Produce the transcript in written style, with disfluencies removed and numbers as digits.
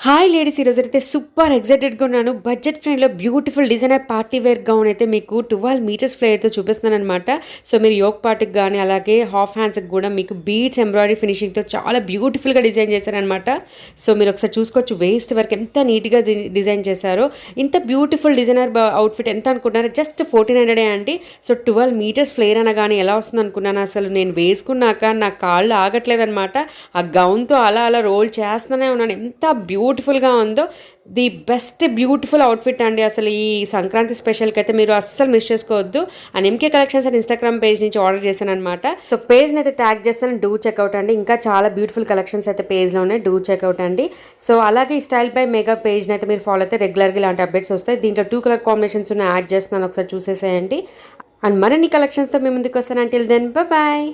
Hi ladies, ఈరోజు అయితే super ఎక్సైటెడ్గా ఉన్నాను. బడ్జెట్ ఫ్రెండ్లో beautiful designer party wear gown అయితే మీకు 12 మీటర్స్ ఫ్లేర్తో చూపిస్తున్నాను అనమాట. సో మీరు యోక్ పార్టీకి కానీ అలాగే హాఫ్ హ్యాండ్స్కి కూడా మీకు బీడ్స్ ఎంబ్రాయిడరీ ఫినిషింగ్తో చాలా బ్యూటిఫుల్గా డిజైన్ చేశారనమాట. సో మీరు ఒకసారి చూసుకోవచ్చు వేస్ట్ వర్క్ ఎంత నీట్గా డిజైన్ చేశారో. ఇంత బ్యూటిఫుల్ డిజైనర్ అవుట్ఫిట్ ఎంత అనుకున్నారు? జస్ట్ 1400 అండి. సో 12 మీటర్స్ ఫ్లేర్ అనగానే ఎలా వస్తుంది అనుకున్నాను. అసలు నేను వేసుకున్నాక నా కాళ్ళు ఆగట్లేదు అనమాట. ఆ గౌన్తో అలా అలా రోల్ చేస్తూనే ఉన్నాను. ఎంత బ్యూటిఫుల్గా ఉందో. ది బెస్ట్ బ్యూటిఫుల్ అవుట్ఫిట్ అండి. అసలు ఈ సంక్రాంతి స్పెషల్కి అయితే మీరు అస్సలు మిస్ చేసుకోవద్దు. అండ్ ఎంకే కలెక్షన్స్ అని ఇన్స్టాగ్రామ్ పేజ్ నుంచి ఆర్డర్ చేశాను అనమాట. సో పేజ్ని అయితే ట్యాగ్ చేస్తాను, డూ చెక్అవుట్ అండి. ఇంకా చాలా బ్యూటిఫుల్ కలెక్షన్స్ అయితే పేజ్లో ఉన్నాయి, డూ చెక్అవుట్ అండి. సో అలాగే ఈ స్టైల్ బై మెగా పేజ్ని అయితే మీరు ఫాలో అయితే రెగ్యులర్గా ఇలాంటి అప్డేట్స్ వస్తాయి. దీంట్లో 2 కలర్ కాంబినేషన్స్ యాడ్ చేస్తున్నాను, ఒకసారి చూసేసేయండి. అండ్ మరిన్ని కలెక్షన్స్తో మీ ముందుకు వస్తాను. Until then bye.